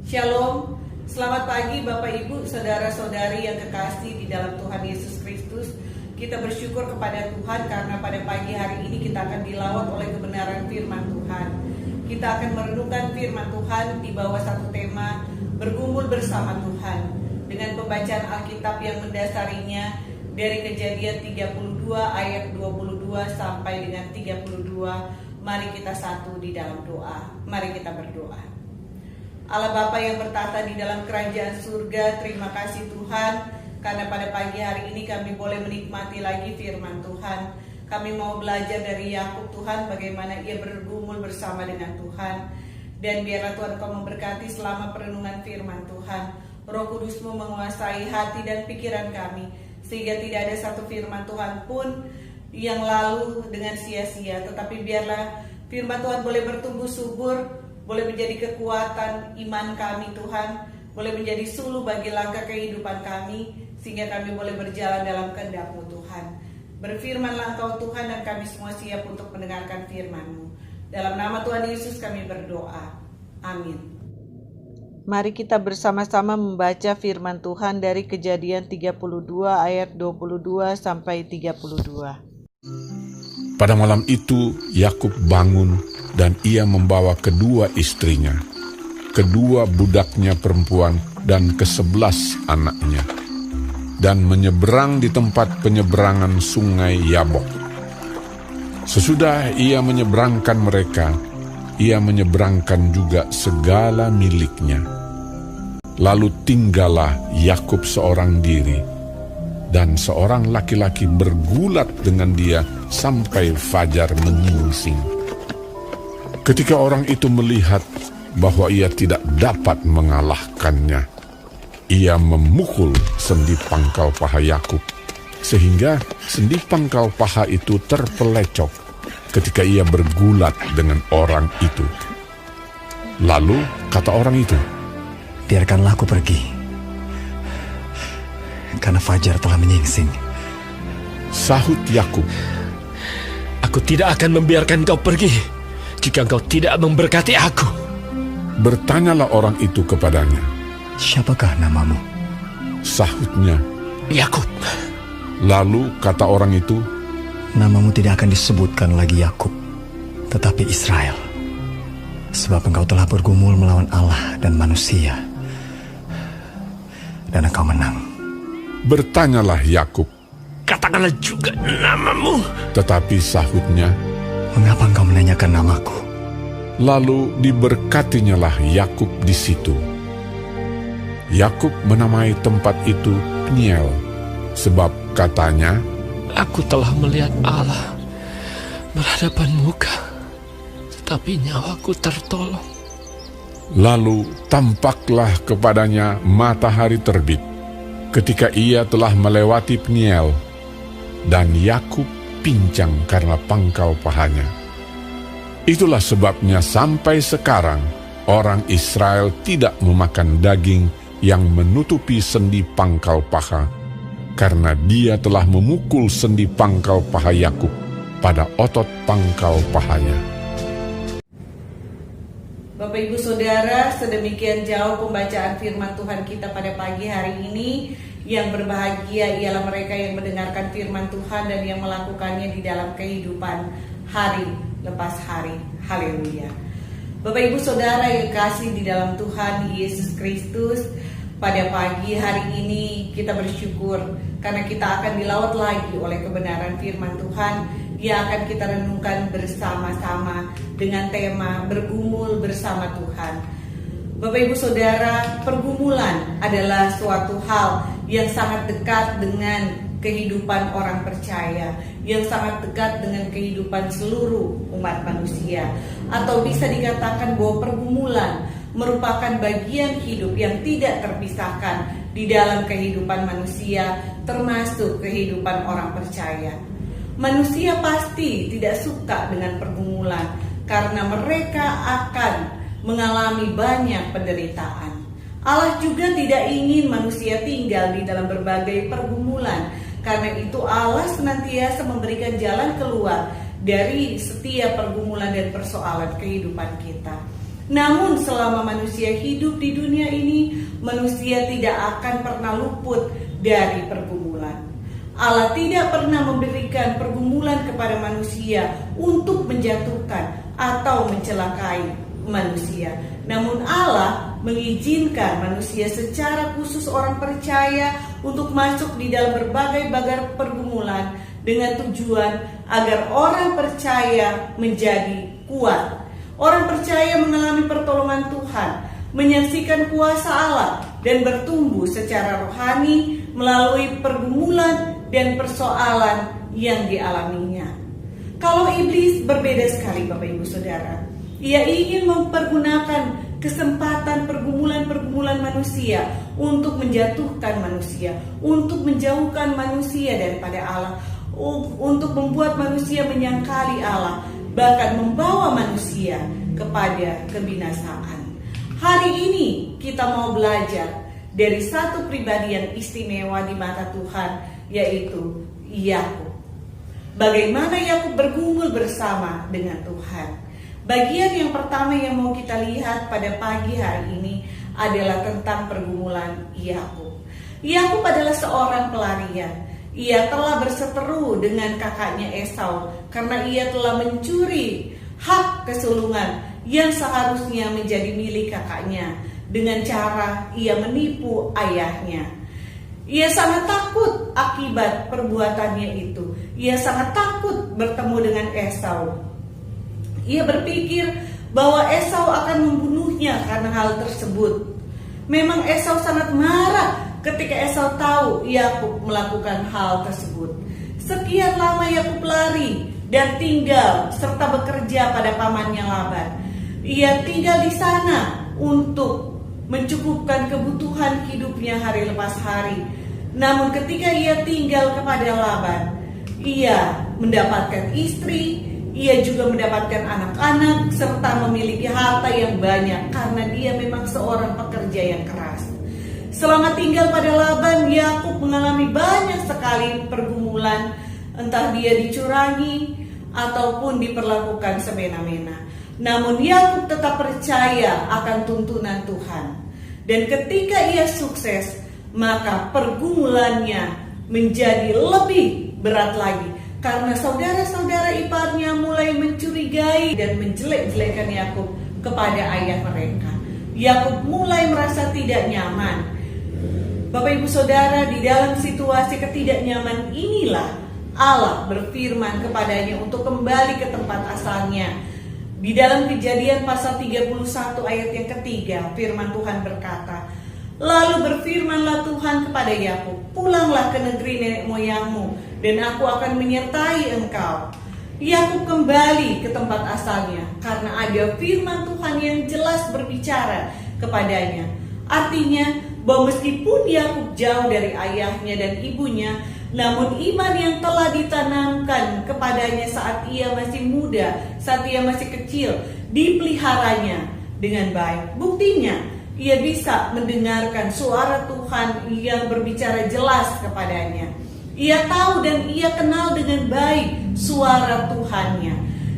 Shalom, selamat pagi Bapak Ibu, Saudara-saudari yang kekasih di dalam Tuhan Yesus Kristus. Kita bersyukur kepada Tuhan karena pada pagi hari ini kita akan dilawat oleh kebenaran firman Tuhan. Kita akan merenungkan firman Tuhan di bawah satu tema, bergumul bersama Tuhan, dengan pembacaan Alkitab yang mendasarinya dari Kejadian 32 ayat 22 sampai dengan 32. Mari kita satu di dalam doa. Mari kita berdoa. Allah Bapa yang bertata di dalam kerajaan surga, terima kasih Tuhan karena pada pagi hari ini kami boleh menikmati lagi firman Tuhan. Kami mau belajar dari Yakub Tuhan bagaimana ia bergumul bersama dengan Tuhan. Dan biarlah Tuhan Kau memberkati selama perenungan firman Tuhan. Roh Kudus-Mu menguasai hati dan pikiran kami sehingga tidak ada satu firman Tuhan pun yang lalu dengan sia-sia. Tetapi biarlah firman Tuhan boleh bertumbuh subur, boleh menjadi kekuatan iman kami Tuhan, boleh menjadi suluh bagi langkah kehidupan kami, sehingga kami boleh berjalan dalam kehendak-Mu Tuhan. Berfirmanlah Engkau Tuhan dan kami semua siap untuk mendengarkan firman-Mu. Dalam nama Tuhan Yesus kami berdoa. Amin. Mari kita bersama-sama membaca firman Tuhan dari Kejadian 32 ayat 22 sampai 32. Pada malam itu Yakub bangun dan ia membawa kedua istrinya, kedua budaknya perempuan dan ke-11 anaknya, dan menyeberang di tempat penyeberangan sungai Yabok. Sesudah ia menyeberangkan mereka, ia menyeberangkan juga segala miliknya. Lalu tinggallah Yakub seorang diri, dan seorang laki-laki bergulat dengan dia sampai fajar menyingsing. Ketika orang itu melihat bahwa ia tidak dapat mengalahkannya, ia memukul sendi pangkal paha Yakub, sehingga sendi pangkal paha itu terpelecok ketika ia bergulat dengan orang itu. Lalu kata orang itu, "Biarkanlah aku pergi, karena fajar telah menyingsing." Sahut Yakub, "Aku tidak akan membiarkan kau pergi jika engkau tidak memberkati aku." Bertanyalah orang itu kepadanya, "Siapakah namamu?" Sahutnya, "Yakub." Lalu kata orang itu, "Namamu tidak akan disebutkan lagi Yakub, tetapi Israel, sebab engkau telah bergumul melawan Allah dan manusia, dan engkau menang." Bertanyalah Yakub, "Katakanlah juga namamu." tetapi sahutnya, "Mengapa engkau menanyakan namaku?" Lalu diberkatinyalah Yakub di situ. Yakub menamai tempat itu Peniel, sebab katanya, "Aku telah melihat Allah berhadapan muka, tetapi nyawaku tertolong." Lalu tampaklah kepadanya matahari terbit ketika ia telah melewati Peniel, dan Yakub pincang karena pangkal pahanya. Itulah sebabnya sampai sekarang orang Israel tidak memakan daging yang menutupi sendi pangkal paha, karena dia telah memukul sendi pangkal paha Yakub pada otot pangkal pahanya. Bapak Ibu Saudara, sedemikian jauh pembacaan firman Tuhan kita pada pagi hari ini. Yang berbahagia ialah mereka yang mendengarkan firman Tuhan dan yang melakukannya di dalam kehidupan hari lepas hari. Haleluya. Bapak Ibu Saudara yang kasih di dalam Tuhan Yesus Kristus, pada pagi hari ini kita bersyukur karena kita akan dilawat lagi oleh kebenaran firman Tuhan yang akan kita renungkan bersama-sama dengan tema bergumul bersama Tuhan. Bapak Ibu Saudara, pergumulan adalah suatu hal yang sangat dekat dengan kehidupan orang percaya, yang sangat dekat dengan kehidupan seluruh umat manusia. Atau bisa dikatakan bahwa pergumulan merupakan bagian hidup yang tidak terpisahkan di dalam kehidupan manusia, termasuk kehidupan orang percaya. Manusia pasti tidak suka dengan pergumulan karena mereka akan mengalami banyak penderitaan. Allah juga tidak ingin manusia tinggal di dalam berbagai pergumulan. Karena itu Allah senantiasa memberikan jalan keluar dari setiap pergumulan dan persoalan kehidupan kita. Namun selama manusia hidup di dunia ini, manusia tidak akan pernah luput dari pergumulan. Allah tidak pernah memberikan pergumulan kepada manusia untuk menjatuhkan atau mencelakai manusia. Namun Allah mengizinkan manusia secara khusus orang percaya untuk masuk di dalam berbagai pergumulan dengan tujuan agar orang percaya menjadi kuat. Orang percaya mengalami pertolongan Tuhan, menyaksikan kuasa Allah dan bertumbuh secara rohani melalui pergumulan dan persoalan yang dialaminya. Kalau iblis berbeda sekali Bapak Ibu Saudara. Ia ingin mempergunakan kesempatan pergumulan-pergumulan manusia untuk menjatuhkan manusia, untuk menjauhkan manusia daripada Allah, untuk membuat manusia menyangkali Allah, bahkan membawa manusia kepada kebinasaan. Hari ini kita mau belajar dari satu pribadi yang istimewa di mata Tuhan, yaitu Yakub. Bagaimana Yakub bergumul bersama dengan Tuhan. Bagian yang pertama yang mau kita lihat pada pagi hari ini adalah tentang pergumulan Yakub. Yakub adalah seorang pelarian. Ia telah berseteru dengan kakaknya Esau karena ia telah mencuri hak kesulungan yang seharusnya menjadi milik kakaknya dengan cara ia menipu ayahnya. Ia sangat takut akibat perbuatannya itu. Ia sangat takut bertemu dengan Esau. Ia berpikir bahwa Esau akan membunuhnya karena hal tersebut. Memang Esau sangat marah ketika Esau tahu Yakub melakukan hal tersebut. Sekian lama Yakub lari dan tinggal serta bekerja pada pamannya Laban. Ia tinggal di sana untuk mencukupkan kebutuhan hidupnya hari lepas hari. Namun ketika ia tinggal kepada Laban, ia mendapatkan istri, ia juga mendapatkan anak-anak serta memiliki harta yang banyak karena dia memang seorang pekerja yang keras. Selama tinggal pada Laban, Yakub mengalami banyak sekali pergumulan, entah dia dicurangi ataupun diperlakukan semena-mena. Namun Yakub tetap percaya akan tuntunan Tuhan. Dan ketika ia sukses, maka pergumulannya menjadi lebih berat lagi. Karena saudara-saudara iparnya mulai mencurigai dan menjelek-jelekan Yakub kepada ayah mereka. Yakub mulai merasa tidak nyaman. Bapak Ibu Saudara, di dalam situasi ketidaknyaman inilah Allah berfirman kepadanya untuk kembali ke tempat asalnya. Di dalam Kejadian pasal 31 ayat yang ketiga, firman Tuhan berkata, "Lalu berfirmanlah Tuhan kepada Yakub, pulanglah ke negeri nenek moyangmu, dan aku akan menyertai engkau." Yakub kembali ke tempat asalnya karena ada firman Tuhan yang jelas berbicara kepadanya. Artinya bahwa meskipun Yakub jauh dari ayahnya dan ibunya, namun iman yang telah ditanamkan kepadanya saat ia masih muda, saat ia masih kecil, dipeliharanya dengan baik. Buktinya, ia bisa mendengarkan suara Tuhan yang berbicara jelas kepadanya. Ia tahu dan ia kenal dengan baik suara Tuhannya.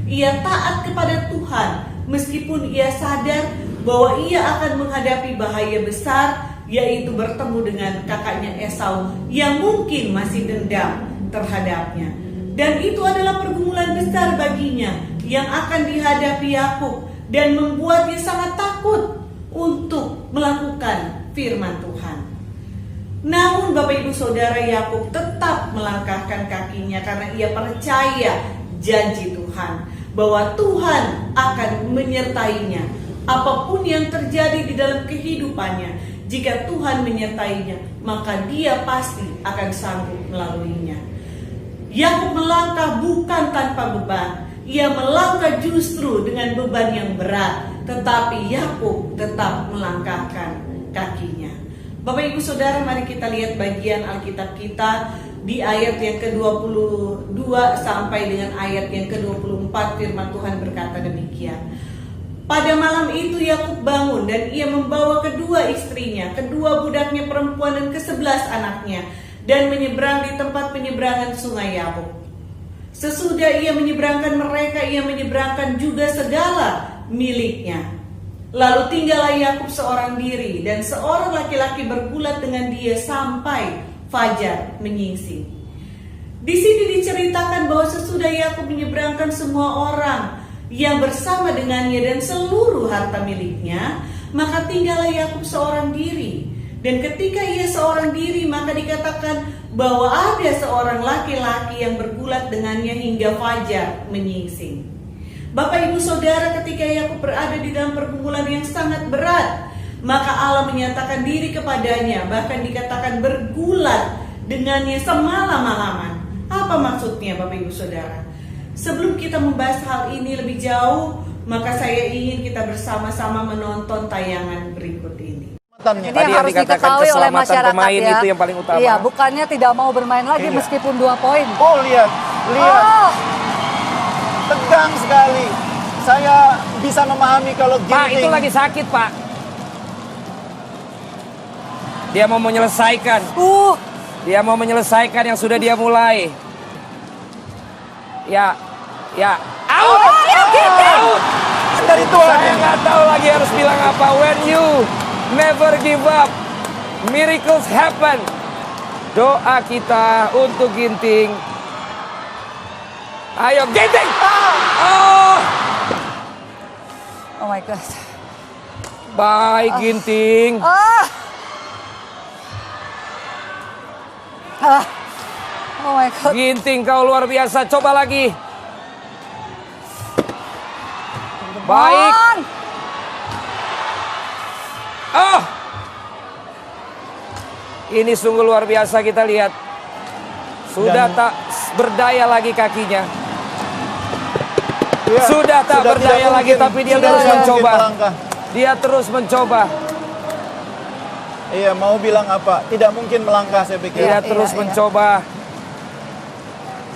Ia taat kepada Tuhan meskipun ia sadar bahwa ia akan menghadapi bahaya besar, yaitu bertemu dengan kakaknya Esau yang mungkin masih dendam terhadapnya. Dan itu adalah pergumulan besar baginya yang akan dihadapi Yakub dan membuatnya sangat takut untuk melakukan firman Tuhan. Namun Bapak Ibu Saudara, Yakub tetap melangkahkan kakinya karena ia percaya janji Tuhan bahwa Tuhan akan menyertainya. Apapun yang terjadi di dalam kehidupannya, jika Tuhan menyertainya, maka dia pasti akan sanggup melaluinya. Yakub melangkah bukan tanpa beban. Ia melangkah justru dengan beban yang berat, tetapi Yakub tetap melangkahkan kakinya. Bapak Ibu Saudara, mari kita lihat bagian Alkitab kita di ayat yang ke-22 sampai dengan ayat yang ke-24. Firman Tuhan berkata demikian. Pada malam itu Yakub bangun dan ia membawa kedua istrinya, kedua budaknya perempuan dan ke-11 anaknya, dan menyeberang di tempat penyeberangan sungai Yabok. Sesudah ia menyeberangkan mereka, ia menyeberangkan juga segala miliknya. Lalu tinggallah Yakub seorang diri, dan seorang laki-laki bergulat dengan dia sampai fajar menyingsing. Di sini diceritakan bahwa sesudah Yakub menyeberangkan semua orang yang bersama dengannya dan seluruh harta miliknya, maka tinggallah Yakub seorang diri. Dan ketika ia seorang diri, maka dikatakan bahwa ada seorang laki-laki yang bergulat dengannya hingga fajar menyingsing. Bapak ibu saudara, ketika Yakub berada di dalam pergumulan yang sangat berat, maka Allah menyatakan diri kepadanya, bahkan dikatakan bergulat dengannya semalam-malaman. Apa maksudnya Bapak ibu saudara? Sebelum kita membahas hal ini lebih jauh, maka saya ingin kita bersama-sama menonton tayangan berikut ini. Jadi Tadi yang harus diketahui oleh masyarakat pemain ya, itu yang paling utama. Iya, bukannya tidak mau bermain lagi meskipun 2 poin. Oh, lihat. Oh, Tegang sekali. Saya bisa memahami kalau Pak, Ginting. itu lagi sakit, Pak. Dia mau menyelesaikan. Dia mau menyelesaikan yang sudah dia mulai. Ya. Out! Out! Dari Tuhan. Saya nggak tahu lagi harus bilang apa. When you never give up, miracles happen. Doa kita untuk Ginting. Ayo Ginting! oh my God. Baik Ginting. Oh my God. Ginting, kau luar biasa. Coba lagi. Baik. Oh. Ini sungguh luar biasa, kita lihat. Sudah tak berdaya lagi kakinya. Ya, Sudah tak sudah berdaya tidak lagi, mungkin. tapi dia Sudah terus tidak mencoba. mungkin melangkah. Dia terus mencoba. Iya, mau bilang apa? Tidak mungkin melangkah, saya pikir. Dia terus mencoba.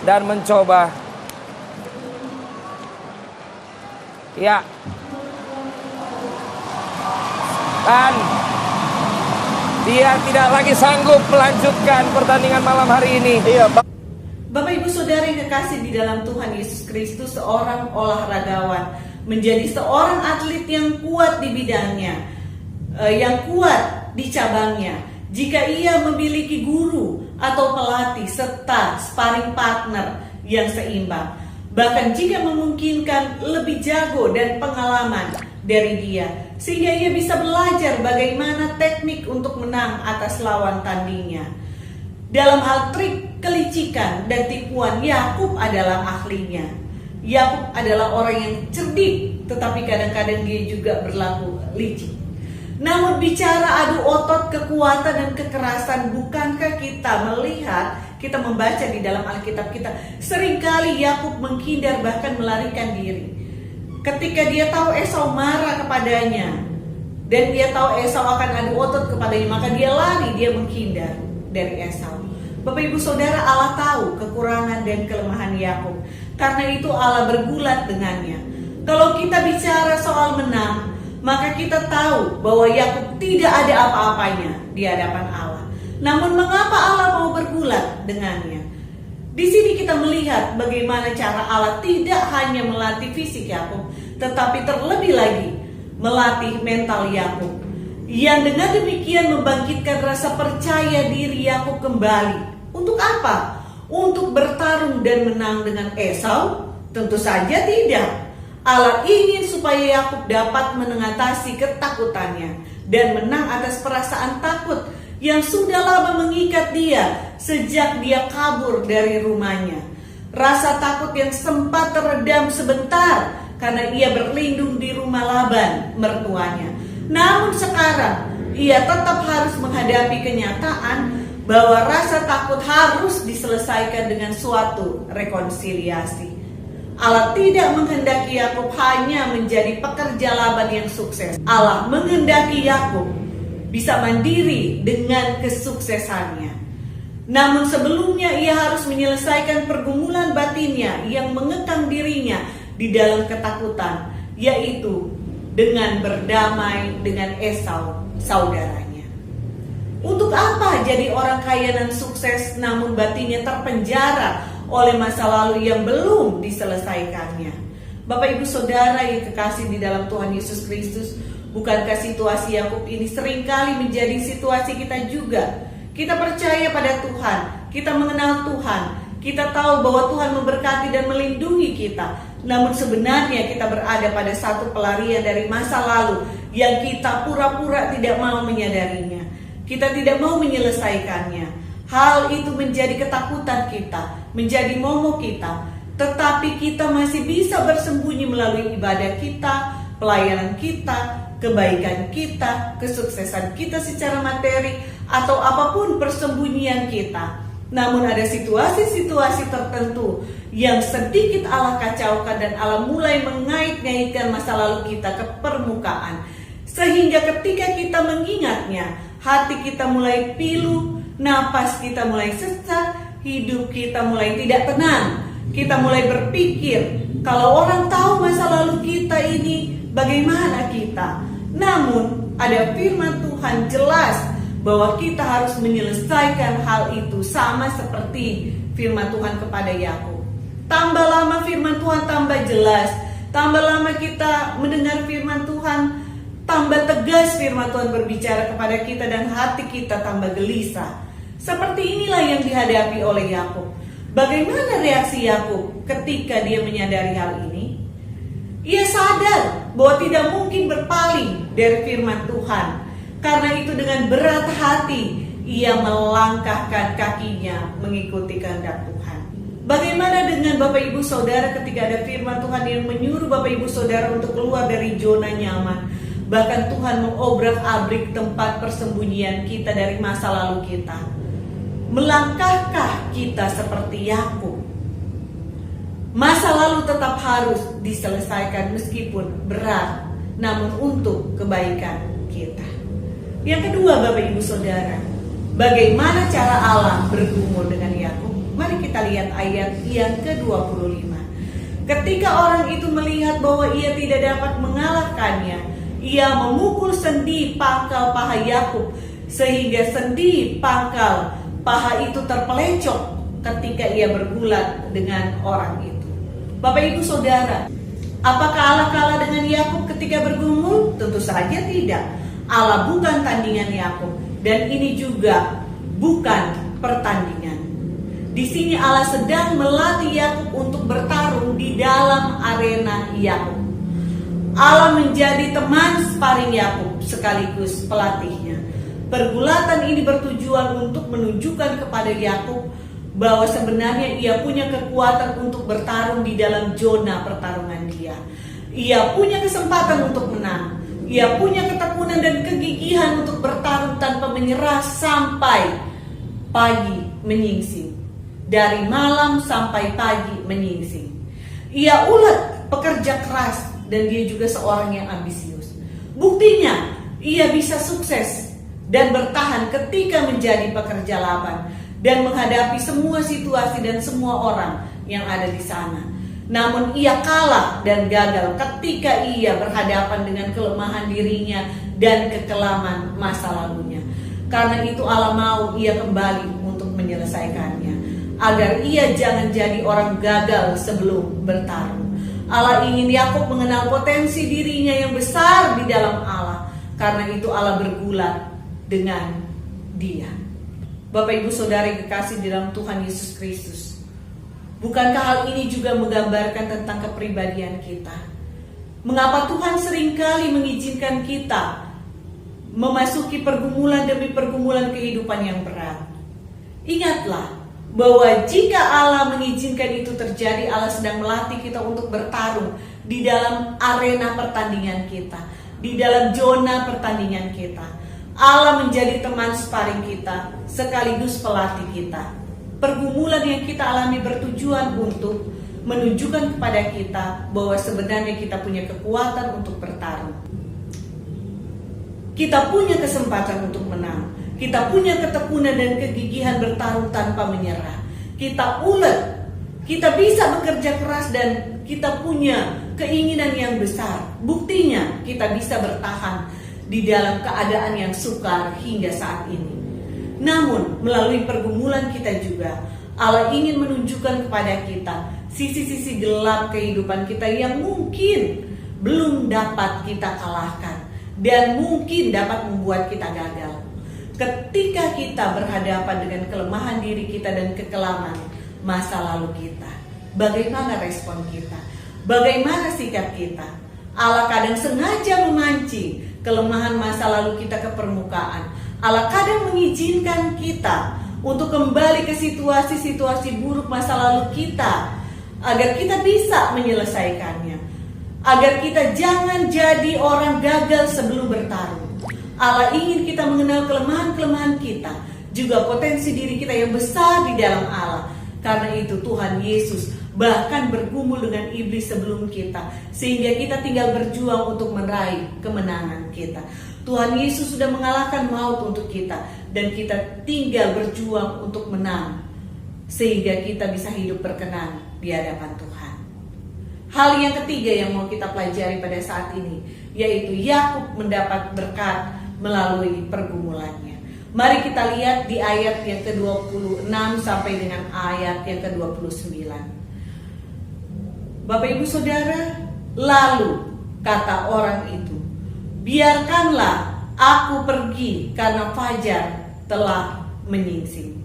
Dan mencoba. Ya. Dan dia tidak lagi sanggup melanjutkan pertandingan malam hari ini. Iya, Pak. Bapak ibu saudara yang kekasih di dalam Tuhan Yesus Kristus, seorang olahragawan menjadi seorang atlet yang kuat di bidangnya, yang kuat di cabangnya. Jika ia memiliki guru atau pelatih serta sparring partner yang seimbang, bahkan jika memungkinkan lebih jago dan pengalaman dari dia, sehingga ia bisa belajar bagaimana teknik untuk menang atas lawan tandingnya. Dalam hal trik, kelicikan, dan tipuan, Yakub adalah ahlinya. Yakub adalah orang yang cerdik, tetapi kadang-kadang dia juga berlaku licik. Namun bicara adu otot, kekuatan, dan kekerasan, bukankah kita melihat, kita membaca di dalam Alkitab kita, seringkali Yakub menghindar bahkan melarikan diri. Ketika dia tahu Esau marah kepadanya, dan dia tahu Esau akan adu otot kepadanya, maka dia lari, dia menghindar dari Esau. Bapak ibu saudara, Allah tahu kekurangan dan kelemahan Yakub. Karena itu Allah bergulat dengannya. Kalau kita bicara soal menang, maka kita tahu bahwa Yakub tidak ada apa-apanya di hadapan Allah. Namun mengapa Allah mau bergulat dengannya? Di sini kita melihat bagaimana cara Allah tidak hanya melatih fisik Yakub, tetapi terlebih lagi melatih mental Yakub, yang dengan demikian membangkitkan rasa percaya diri Yakub kembali. Untuk apa? Untuk bertarung dan menang dengan Esau? Tentu saja tidak. Allah ingin supaya Yakub dapat mengatasi ketakutannya dan menang atas perasaan takut yang sudah lama mengikat dia sejak dia kabur dari rumahnya. Rasa takut yang sempat teredam sebentar karena ia berlindung di rumah Laban, mertuanya. Namun sekarang ia tetap harus menghadapi kenyataan bahwa rasa takut harus diselesaikan dengan suatu rekonsiliasi. Allah tidak menghendaki Yakub hanya menjadi pekerja Laban yang sukses. Allah menghendaki Yakub bisa mandiri dengan kesuksesannya. Namun sebelumnya ia harus menyelesaikan pergumulan batinnya yang mengekang dirinya di dalam ketakutan, yaitu dengan berdamai dengan Esau, saudaranya. Untuk apa jadi orang kaya dan sukses namun batinnya terpenjara oleh masa lalu yang belum diselesaikannya? Bapak ibu saudara yang kekasih di dalam Tuhan Yesus Kristus, Bukankah situasi Yakub ini seringkali menjadi situasi kita juga? Kita percaya pada Tuhan, kita mengenal Tuhan, kita tahu bahwa Tuhan memberkati dan melindungi kita. Namun sebenarnya kita berada pada satu pelarian dari masa lalu yang kita pura-pura tidak mau menyadarinya. Kita tidak mau menyelesaikannya. Hal itu menjadi ketakutan kita, menjadi momok kita. Tetapi kita masih bisa bersembunyi melalui ibadah kita, pelayanan kita, kebaikan kita, kesuksesan kita secara materi, atau apapun persembunyian kita. Namun ada situasi-situasi tertentu yang sedikit Allah kacaukan dan Allah mulai mengait-ngaitkan masa lalu kita ke permukaan. Sehingga ketika kita mengingatnya, hati kita mulai pilu, napas kita mulai sesak, hidup kita mulai tidak tenang. Kita mulai berpikir, kalau orang tahu masa lalu kita ini, bagaimana kita? Namun ada firman Tuhan jelas bahwa kita harus menyelesaikan hal itu, sama seperti firman Tuhan kepada Yakub. Tambah lama firman Tuhan tambah jelas, tambah lama kita mendengar firman Tuhan, tambah tegas firman Tuhan berbicara kepada kita dan hati kita tambah gelisah. Seperti inilah yang dihadapi oleh Yakub. Bagaimana reaksi Yakub ketika dia menyadari hal ini? Ia sadar bahwa tidak mungkin berpaling dari firman Tuhan. Karena itu dengan berat hati ia melangkahkan kakinya mengikuti kehendak Tuhan. Bagaimana dengan Bapak Ibu Saudara ketika ada firman Tuhan yang menyuruh Bapak Ibu Saudara untuk keluar dari zona nyaman? Bahkan Tuhan mengobrak-abrik tempat persembunyian kita dari masa lalu kita. Melangkahkah kita seperti Yakub? Masa lalu tetap harus diselesaikan meskipun berat, namun untuk kebaikan kita. Yang kedua, Bapak Ibu Saudara, bagaimana cara Allah bergumul dengan Yakub? Mari kita lihat ayat yang ke-25. Ketika orang itu melihat bahwa ia tidak dapat mengalahkannya, ia memukul sendi pangkal paha Yakub, sehingga sendi pangkal paha itu terpelecok ketika ia bergulat dengan orang itu. Bapak Ibu Saudara, apakah Allah kalah dengan Yakub ketika bergumul? Tentu saja tidak. Allah bukan tandingan Yakub, dan ini juga bukan pertandingan. Di sini Allah sedang melatih Yakub untuk bertarung di dalam arena Yakub. Allah menjadi teman sparring Yakub sekaligus pelatihnya. Pergulatan ini bertujuan untuk menunjukkan kepada Yakub bahwa sebenarnya ia punya kekuatan untuk bertarung di dalam zona pertarungan dia. Ia punya kesempatan untuk menang. Ia punya ketekunan dan kegigihan untuk bertarung tanpa menyerah sampai pagi menyingsing. Dari malam sampai pagi menyingsing. Ia ulet, pekerja keras, dan dia juga seorang yang ambisius. Buktinya, ia bisa sukses dan bertahan ketika menjadi pekerja Laban dan menghadapi semua situasi dan semua orang yang ada di sana. Namun ia kalah dan gagal ketika ia berhadapan dengan kelemahan dirinya dan kekelaman masa lalunya. Karena itu Allah mau ia kembali untuk menyelesaikannya, agar ia jangan jadi orang gagal sebelum bertarung. Allah ingin Yakub mengenal potensi dirinya yang besar di dalam Allah. Karena itu Allah bergulat dengan dia. Bapak Ibu Saudara yang kekasih di dalam Tuhan Yesus Kristus, bukankah hal ini juga menggambarkan tentang kepribadian kita? Mengapa Tuhan seringkali mengizinkan kita memasuki pergumulan demi pergumulan kehidupan yang berat? Ingatlah bahwa jika Allah mengizinkan itu terjadi, Allah sedang melatih kita untuk bertarung di dalam arena pertandingan kita, di dalam zona pertandingan kita. Allah menjadi teman sparring kita sekaligus pelatih kita. Pergumulan yang kita alami bertujuan untuk menunjukkan kepada kita bahwa sebenarnya kita punya kekuatan untuk bertarung. Kita punya kesempatan untuk menang. Kita punya ketekunan dan kegigihan bertarung tanpa menyerah. Kita ulet, kita bisa bekerja keras dan kita punya keinginan yang besar. Buktinya kita bisa bertahan di dalam keadaan yang sukar hingga saat ini. Namun melalui pergumulan kita juga Allah ingin menunjukkan kepada kita sisi-sisi gelap kehidupan kita yang mungkin belum dapat kita kalahkan. dan mungkin dapat membuat kita gagal. Ketika kita berhadapan dengan kelemahan diri kita dan kekelaman masa lalu kita, bagaimana respon kita? Bagaimana sikap kita? Allah kadang sengaja memancing kelemahan masa lalu kita ke permukaan. Allah kadang mengizinkan kita untuk kembali ke situasi-situasi buruk masa lalu kita, agar kita bisa menyelesaikannya, agar kita jangan jadi orang gagal sebelum bertarung. Allah ingin kita mengenal kelemahan-kelemahan kita, juga potensi diri kita yang besar di dalam Allah. Karena itu Tuhan Yesus bahkan bergumul dengan iblis sebelum kita, sehingga kita tinggal berjuang untuk meraih kemenangan kita. Tuhan Yesus sudah mengalahkan maut untuk kita, dan kita tinggal berjuang untuk menang, sehingga kita bisa hidup berkenan di hadapan Tuhan. Hal yang ketiga yang mau kita pelajari pada saat ini, yaitu Yakub mendapat berkat melalui pergumulannya. Mari kita lihat di ayat yang ke-26 sampai dengan ayat yang ke-29. Bapak Ibu Saudara, lalu kata orang itu, biarkanlah aku pergi karena fajar telah menyingsing.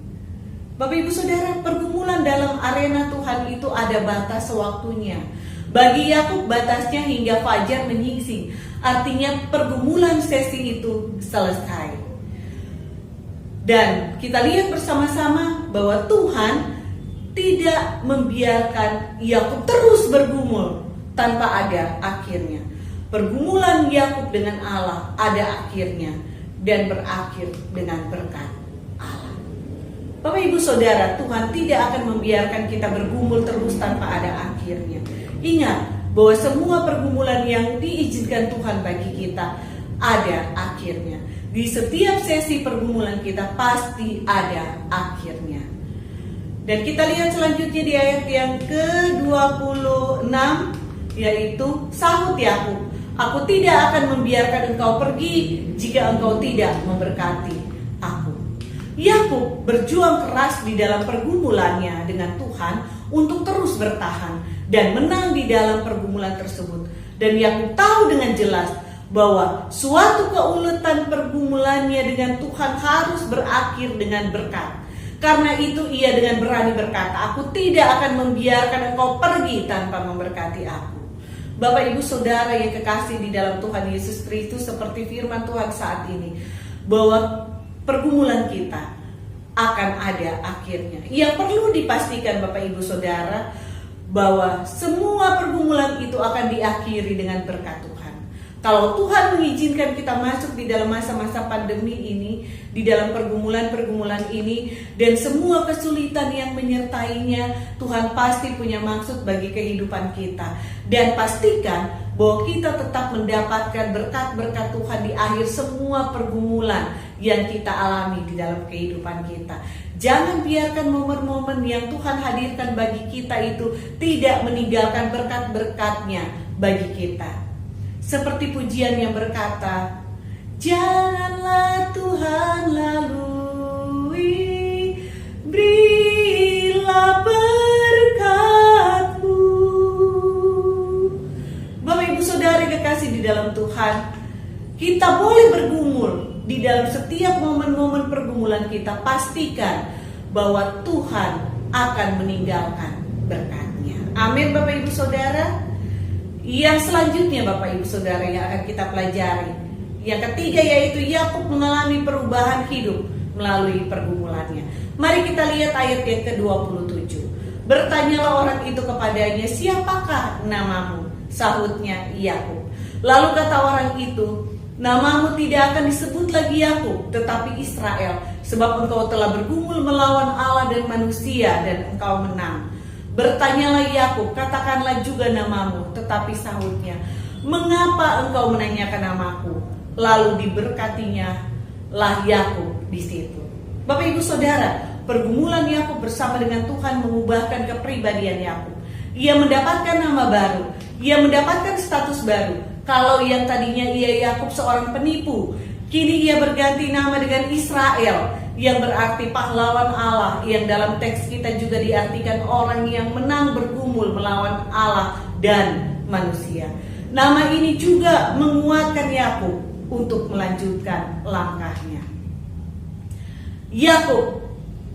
Bapak Ibu Saudara, pergumulan dalam arena Tuhan itu ada batas waktunya. Bagi Yakub batasnya hingga fajar menyingsing. Artinya pergumulan sesi itu selesai. Dan kita lihat bersama-sama bahwa Tuhan tidak membiarkan Yakub terus bergumul tanpa ada akhirnya. Pergumulan Yakub dengan Allah ada akhirnya dan berakhir dengan berkat Allah. Bapak Ibu Saudara, Tuhan tidak akan membiarkan kita bergumul terus tanpa ada akhirnya. Ingat bahwa semua pergumulan yang diizinkan Tuhan bagi kita ada akhirnya. Di setiap sesi pergumulan kita pasti ada akhirnya. Dan kita lihat selanjutnya di ayat yang ke-26, yaitu sahut Yakub, aku tidak akan membiarkan engkau pergi jika engkau tidak memberkati aku. Yakub berjuang keras di dalam pergumulannya dengan Tuhan untuk terus bertahan dan menang di dalam pergumulan tersebut. Dan Yakub tahu dengan jelas bahwa suatu keuletan pergumulannya dengan Tuhan harus berakhir dengan berkat. Karena itu ia dengan berani berkata, aku tidak akan membiarkan engkau pergi tanpa memberkati aku. Bapak Ibu Saudara yang kekasih di dalam Tuhan Yesus Kristus, seperti firman Tuhan saat ini, bahwa pergumulan kita akan ada akhirnya. Yang perlu dipastikan Bapak Ibu Saudara, bahwa semua pergumulan itu akan diakhiri dengan berkat Tuhan. Kalau Tuhan mengizinkan kita masuk di dalam masa-masa pandemi ini, di dalam pergumulan-pergumulan ini, dan semua kesulitan yang menyertainya, Tuhan pasti punya maksud bagi kehidupan kita. Dan pastikan bahwa kita tetap mendapatkan berkat-berkat Tuhan di akhir semua pergumulan yang kita alami di dalam kehidupan kita. Jangan biarkan momen-momen yang Tuhan hadirkan bagi kita itu tidak meninggalkan berkat-berkatnya bagi kita. Seperti pujian yang berkata, janganlah Tuhan lalui, berilah berkat-Mu. Bapak Ibu Saudara kekasih di dalam Tuhan, kita boleh bergumul. Di dalam setiap momen-momen pergumulan kita, pastikan bahwa Tuhan akan meninggalkan berkat-Nya. Amin Bapak Ibu Saudara. Yang selanjutnya Bapak Ibu Saudara yang akan kita pelajari, yang ketiga, yaitu Yakub mengalami perubahan hidup melalui pergumulannya. Mari kita lihat ayat yang ke-27. Bertanyalah orang itu kepadanya, siapakah namamu? Sahutnya Yakub. Lalu kata orang itu, namamu tidak akan disebut lagi Yakub, tetapi Israel, sebab engkau telah bergumul melawan Allah dan manusia, dan engkau menang. Bertanyalah Yakub, katakanlah juga namamu, tetapi sahutnya, mengapa engkau menanyakan namaku? Lalu diberkatinya lah Yakub di situ. Bapak Ibu Saudara, pergumulan Yakub bersama dengan Tuhan mengubahkan kepribadian Yakub. Ia mendapatkan nama baru, ia mendapatkan status baru. Kalau yang tadinya ia Yakub seorang penipu, kini ia berganti nama dengan Israel, yang berarti pahlawan Allah, yang dalam teks kita juga diartikan orang yang menang bergumul melawan Allah dan manusia. Nama ini juga menguatkan Yakub untuk melanjutkan langkahnya. Yakub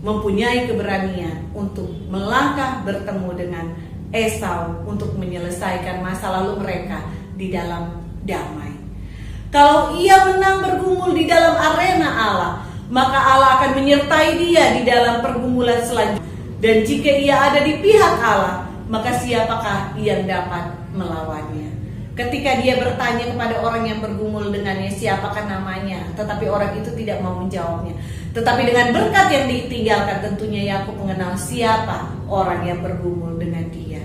mempunyai keberanian untuk melangkah bertemu dengan Esau untuk menyelesaikan masa lalu mereka di dalam damai. Kalau ia menang bergumul di dalam arena Allah, maka Allah akan menyertai dia di dalam pergumulan selanjutnya. Dan jika ia ada di pihak Allah, maka siapakah yang dapat melawannya? Ketika dia bertanya kepada orang yang bergumul dengannya, siapakah namanya? Tetapi orang itu tidak mau menjawabnya. Tetapi dengan berkat yang ditinggalkan, tentunya Yakub mengenal siapa orang yang bergumul dengan dia.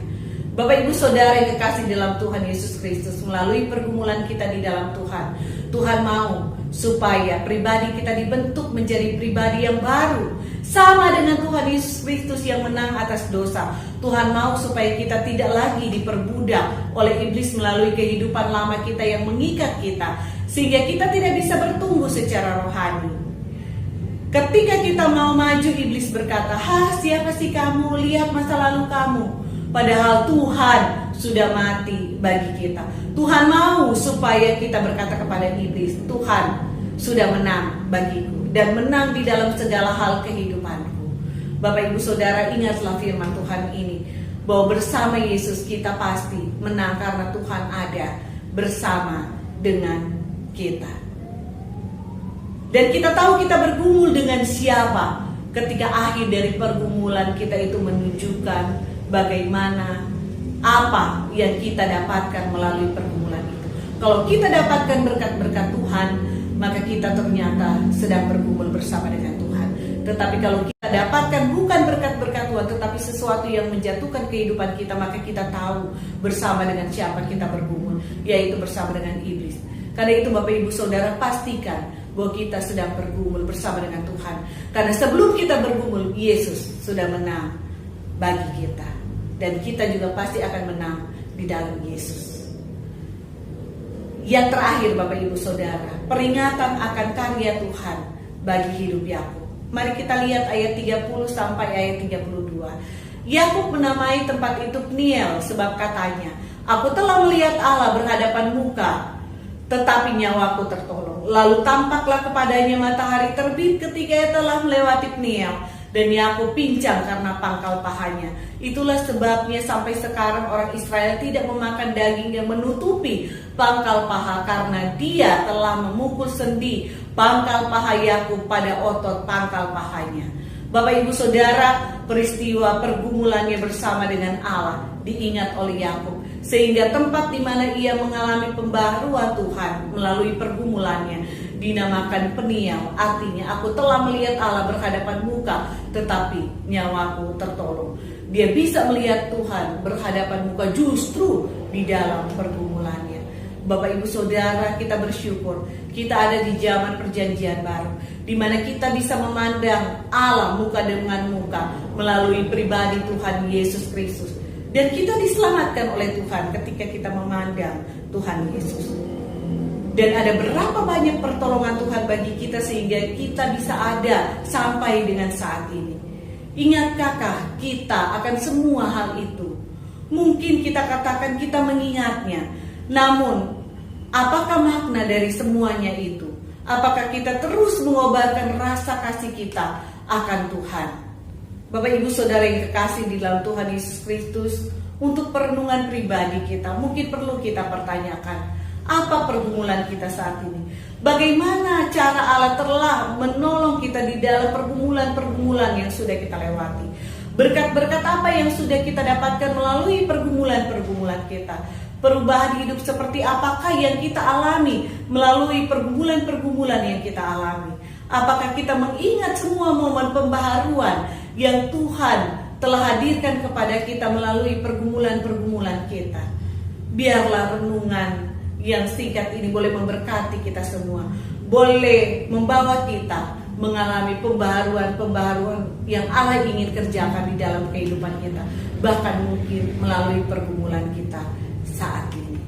Bapak Ibu Saudara yang kekasih dalam Tuhan Yesus Kristus, melalui pergumulan kita di dalam Tuhan, Tuhan mau supaya pribadi kita dibentuk menjadi pribadi yang baru, sama dengan Tuhan Yesus Kristus yang menang atas dosa. Tuhan mau supaya kita tidak lagi diperbudak oleh iblis melalui kehidupan lama kita yang mengikat kita, sehingga kita tidak bisa bertumbuh secara rohani. Ketika kita mau maju, iblis berkata, siapa sih kamu? Lihat masa lalu kamu. Padahal Tuhan sudah mati bagi kita. Tuhan mau supaya kita berkata kepada iblis, Tuhan sudah menang bagiku dan menang di dalam segala hal kehidupanku. Bapak Ibu Saudara, ingatlah firman Tuhan ini, bahwa bersama Yesus kita pasti menang karena Tuhan ada bersama dengan kita. Dan kita tahu kita bergumul dengan siapa ketika akhir dari pergumulan kita itu menunjukkan bagaimana apa yang kita dapatkan melalui pergumulan itu. Kalau kita dapatkan berkat-berkat Tuhan, maka kita ternyata sedang bergumul bersama dengan Tuhan. Tetapi kalau kita dapatkan bukan berkat-berkat Tuhan, tetapi sesuatu yang menjatuhkan kehidupan kita, maka kita tahu bersama dengan siapa kita bergumul, yaitu bersama dengan iblis. Karena itu Bapak Ibu Saudara, pastikan bahwa kita sedang bergumul bersama dengan Tuhan. Karena sebelum kita bergumul, Yesus sudah menang bagi kita. Dan kita juga pasti akan menang di dalam Yesus. Yang terakhir Bapak Ibu Saudara, peringatan akan karya Tuhan bagi hidup Yakub. Mari kita lihat ayat 30 sampai ayat 32. Yakub menamai tempat itu Peniel sebab katanya, aku telah melihat Allah berhadapan muka, tetapi nyawaku tertolong. Lalu tampaklah kepadanya matahari terbit ketika ia telah melewati Peniel, dan Yakub pincang karena pangkal pahanya. Itulah sebabnya sampai sekarang orang Israel tidak memakan daging yang menutupi pangkal paha, karena dia telah memukul sendi pangkal paha Yakub pada otot pangkal pahanya. Bapak Ibu Saudara, peristiwa pergumulannya bersama dengan Allah diingat oleh Yakub, sehingga tempat di mana ia mengalami pembaharuan Tuhan melalui pergumulannya dinamakan Peniel. Artinya, aku telah melihat Allah berhadapan muka, tetapi nyawaku tertolong. Dia bisa melihat Tuhan berhadapan muka justru di dalam pergumulannya. Bapak Ibu Saudara, kita bersyukur kita ada di zaman perjanjian baru, di mana kita bisa memandang Allah muka dengan muka melalui pribadi Tuhan Yesus Kristus. Dan kita diselamatkan oleh Tuhan ketika kita memandang Tuhan Yesus. Dan ada berapa banyak pertolongan Tuhan bagi kita sehingga kita bisa ada sampai dengan saat ini. Ingatkah kita akan semua hal itu? Mungkin kita katakan kita mengingatnya, namun apakah makna dari semuanya itu? Apakah kita terus mengobarkan rasa kasih kita akan Tuhan? Bapak Ibu Saudara yang kekasih di dalam Tuhan Yesus Kristus, untuk perenungan pribadi kita mungkin perlu kita pertanyakan, apa pergumulan kita saat ini? Bagaimana cara Allah telah menolong kita di dalam pergumulan-pergumulan yang sudah kita lewati? Berkat-berkat apa yang sudah kita dapatkan melalui pergumulan-pergumulan kita? Perubahan hidup seperti apakah yang kita alami melalui pergumulan-pergumulan yang kita alami? Apakah kita mengingat semua momen pembaharuan yang Tuhan telah hadirkan kepada kita melalui pergumulan-pergumulan kita? Biarlah renungan yang singkat ini boleh memberkati kita semua, boleh membawa kita mengalami pembaharuan yang Allah ingin kerjakan di dalam kehidupan kita, bahkan mungkin melalui pergumulan kita saat ini.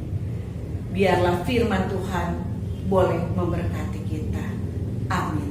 Biarlah firman Tuhan boleh memberkati kita. Amin.